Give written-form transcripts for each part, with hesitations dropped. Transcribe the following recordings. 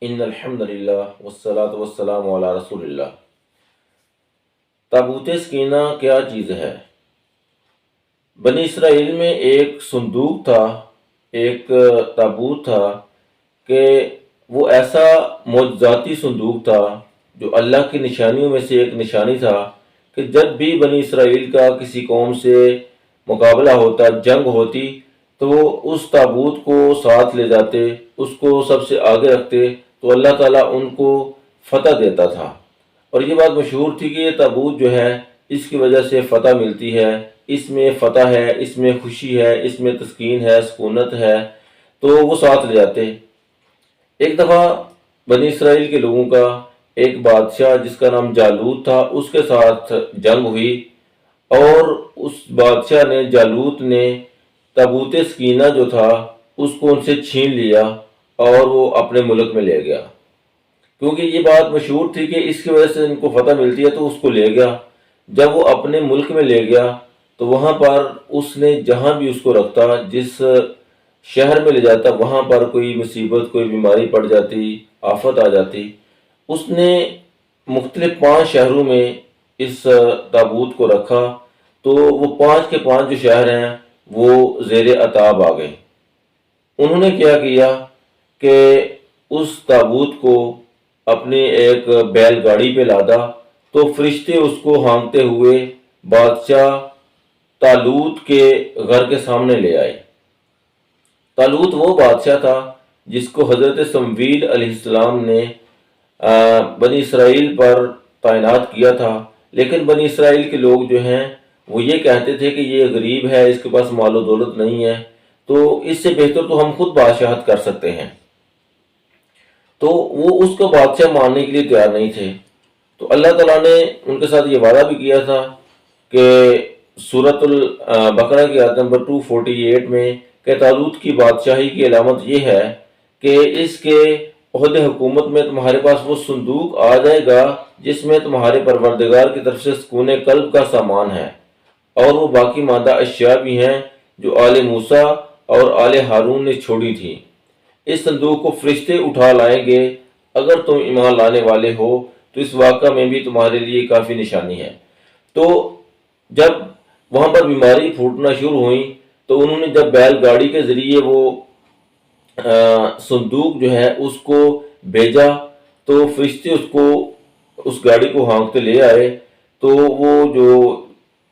ان الحمد للہ والصلاۃ والسلام علی رسول اللہ۔ تابوت سکینہ کیا چیز ہے؟ بنی اسرائیل میں ایک صندوق تھا، ایک تابوت تھا کہ وہ ایسا معجزاتی صندوق تھا جو اللہ کی نشانیوں میں سے ایک نشانی تھا کہ جب بھی بنی اسرائیل کا کسی قوم سے مقابلہ ہوتا، جنگ ہوتی، تو وہ اس تابوت کو ساتھ لے جاتے، اس کو سب سے آگے رکھتے تو اللہ تعالیٰ ان کو فتح دیتا تھا۔ اور یہ بات مشہور تھی کہ یہ تابوت جو ہے اس کی وجہ سے فتح ملتی ہے، اس میں فتح ہے، اس میں خوشی ہے، اس میں تسکین ہے، سکونت ہے، تو وہ ساتھ لے جاتے۔ ایک دفعہ بنی اسرائیل کے لوگوں کا ایک بادشاہ جس کا نام جالوت تھا، اس کے ساتھ جنگ ہوئی، اور اس بادشاہ نے، جالوت نے، تابوت سکینہ جو تھا اس کو ان سے چھین لیا اور وہ اپنے ملک میں لے گیا، کیونکہ یہ بات مشہور تھی کہ اس کی وجہ سے ان کو فتح ملتی ہے، تو اس کو لے گیا۔ جب وہ اپنے ملک میں لے گیا تو وہاں پر اس نے جہاں بھی اس کو رکھتا، جس شہر میں لے جاتا، وہاں پر کوئی مصیبت، کوئی بیماری پڑ جاتی، آفت آ جاتی۔ اس نے مختلف 5 شہروں میں اس تابوت کو رکھا، تو وہ 5 کے 5 جو شہر ہیں وہ زیر عطاب آ گئے۔ انہوں نے کیا کیا کہ اس تابوت کو اپنی ایک بیل گاڑی پہ لادا، تو فرشتے اس کو ہانکتے ہوئے بادشاہ طالوت کے گھر کے سامنے لے آئے۔ طالوت وہ بادشاہ تھا جس کو حضرت سمویل علیہ السلام نے بنی اسرائیل پر تعینات کیا تھا، لیکن بنی اسرائیل کے لوگ جو ہیں وہ یہ کہتے تھے کہ یہ غریب ہے، اس کے پاس مال و دولت نہیں ہے، تو اس سے بہتر تو ہم خود بادشاہت کر سکتے ہیں۔ تو وہ اس کو بادشاہ ماننے کے لیے تیار نہیں تھے۔ تو اللہ تعالیٰ نے ان کے ساتھ یہ وعدہ بھی کیا تھا کہ سورۃ البقرہ کی آیت نمبر 248 میں کہ طالوت کی بادشاہی کی علامت یہ ہے کہ اس کے عہد حکومت میں تمہارے پاس وہ صندوق آ جائے گا جس میں تمہارے پروردگار کی طرف سے سکون قلب کا سامان ہے، اور وہ باقی ماندہ اشیاء بھی ہیں جو آل موسیٰ اور آل ہارون نے چھوڑی تھی۔ اس صندوق کو فرشتے اٹھا لائیں گے، اگر تم ایمان لانے والے ہو تو اس واقعہ میں بھی تمہارے لیے کافی نشانی ہے۔ تو جب وہاں پر بیماری پھوٹنا شروع ہوئی تو انہوں نے جب بیل گاڑی کے ذریعے وہ صندوق جو ہے اس کو بھیجا، تو فرشتے اس گاڑی کو ہانکتے لے آئے، تو وہ جو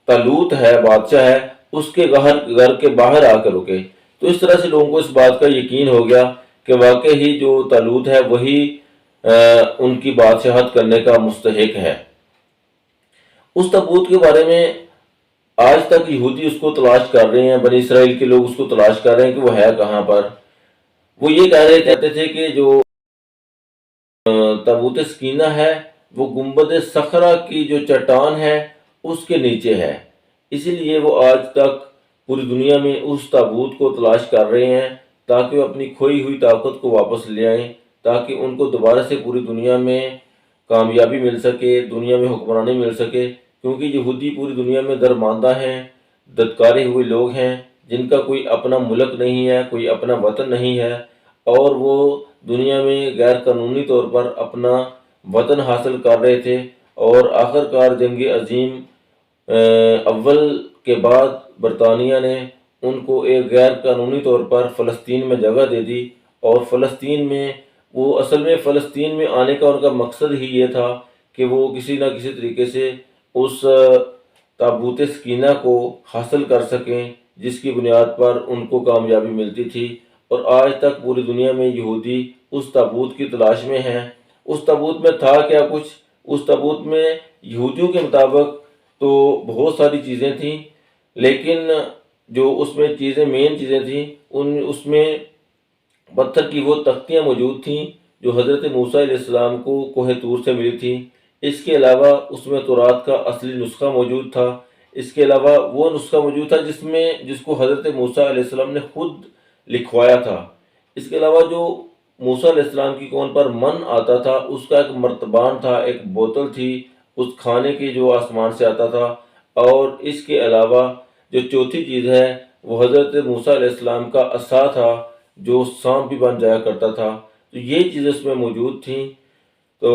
طالوت ہے، بادشاہ ہے، اس کے گھر کے باہر آ کر رکے۔ تو اس طرح سے لوگوں کو اس بات کا یقین ہو گیا کہ واقعی ہی جو طالوت ہے وہی ان کی بادشاہت کرنے کا مستحق ہے۔ اس تابوت کے بارے میں آج تک یہودی اس کو تلاش کر رہے ہیں، بنی اسرائیل کے لوگ اس کو تلاش کر رہے ہیں کہ وہ ہے کہاں پر۔ وہ یہ کہتے تھے کہ جو تابوت سکینہ ہے وہ گنبد صخرہ کی جو چٹان ہے اس کے نیچے ہے، اسی لیے وہ آج تک پوری دنیا میں اس تابوت کو تلاش کر رہے ہیں تاکہ وہ اپنی کھوئی ہوئی طاقت کو واپس لے آئیں، تاکہ ان کو دوبارہ سے پوری دنیا میں کامیابی مل سکے، دنیا میں حکمرانی مل سکے، کیونکہ یہودی پوری دنیا میں درماندہ ہیں، ددکارے ہوئے لوگ ہیں جن کا کوئی اپنا ملک نہیں ہے، کوئی اپنا وطن نہیں ہے، اور وہ دنیا میں غیر قانونی طور پر اپنا وطن حاصل کر رہے تھے، اور آخرکار جنگ عظیم اول کے بعد برطانیہ نے ان کو ایک غیر قانونی طور پر فلسطین میں جگہ دے دی، اور فلسطین میں وہ اصل میں فلسطین میں آنے کا ان کا مقصد ہی یہ تھا کہ وہ کسی نہ کسی طریقے سے اس تابوت سکینہ کو حاصل کر سکیں جس کی بنیاد پر ان کو کامیابی ملتی تھی۔ اور آج تک پوری دنیا میں یہودی اس تابوت کی تلاش میں ہیں۔ اس تابوت میں تھا کیا کچھ؟ اس تابوت میں یہودیوں کے مطابق تو بہت ساری چیزیں تھیں، لیکن جو اس میں مین چیزیں تھیں، اس میں پتھر کی وہ تختیاں موجود تھیں جو حضرت موسیٰ علیہ السلام کو کوہ طور سے ملی تھی۔ اس کے علاوہ اس میں تورات کا اصلی نسخہ موجود تھا۔ اس کے علاوہ وہ نسخہ موجود تھا جس کو حضرت موسیٰ علیہ السلام نے خود لکھوایا تھا۔ اس کے علاوہ جو موسیٰ علیہ السلام کی قوم پر من آتا تھا اس کا ایک مرتبان تھا، ایک بوتل تھی اس کھانے کی جو آسمان سے آتا تھا، اور اس کے علاوہ جو چوتھی چیز ہے وہ حضرت موسیٰ علیہ السلام کا عصا تھا جو سانپ بھی بن جایا کرتا تھا۔ تو یہ چیزیں اس میں موجود تھیں۔ تو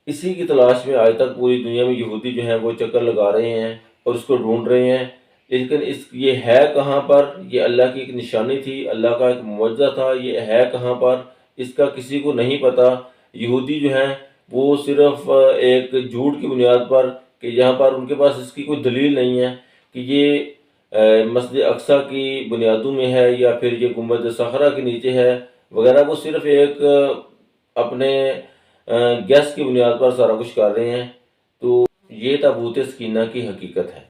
اسی کی تلاش میں آج تک پوری دنیا میں یہودی جو ہیں وہ چکر لگا رہے ہیں اور اس کو ڈھونڈ رہے ہیں، لیکن یہ ہے کہاں پر؟ یہ اللہ کی ایک نشانی تھی، اللہ کا ایک معجزہ تھا، یہ ہے کہاں پر اس کا کسی کو نہیں پتہ۔ یہودی جو ہیں وہ صرف ایک جھوٹ کی بنیاد پر کہ یہاں پر ان کے پاس اس کی کوئی دلیل نہیں ہے کہ یہ مسجد اقصیٰ کی بنیادوں میں ہے یا پھر یہ گنبد صخرہ کے نیچے ہے وغیرہ، وہ صرف ایک اپنے گیس کی بنیاد پر سارا کچھ کر رہے ہیں۔ تو یہ تابوت سکینہ کی حقیقت ہے۔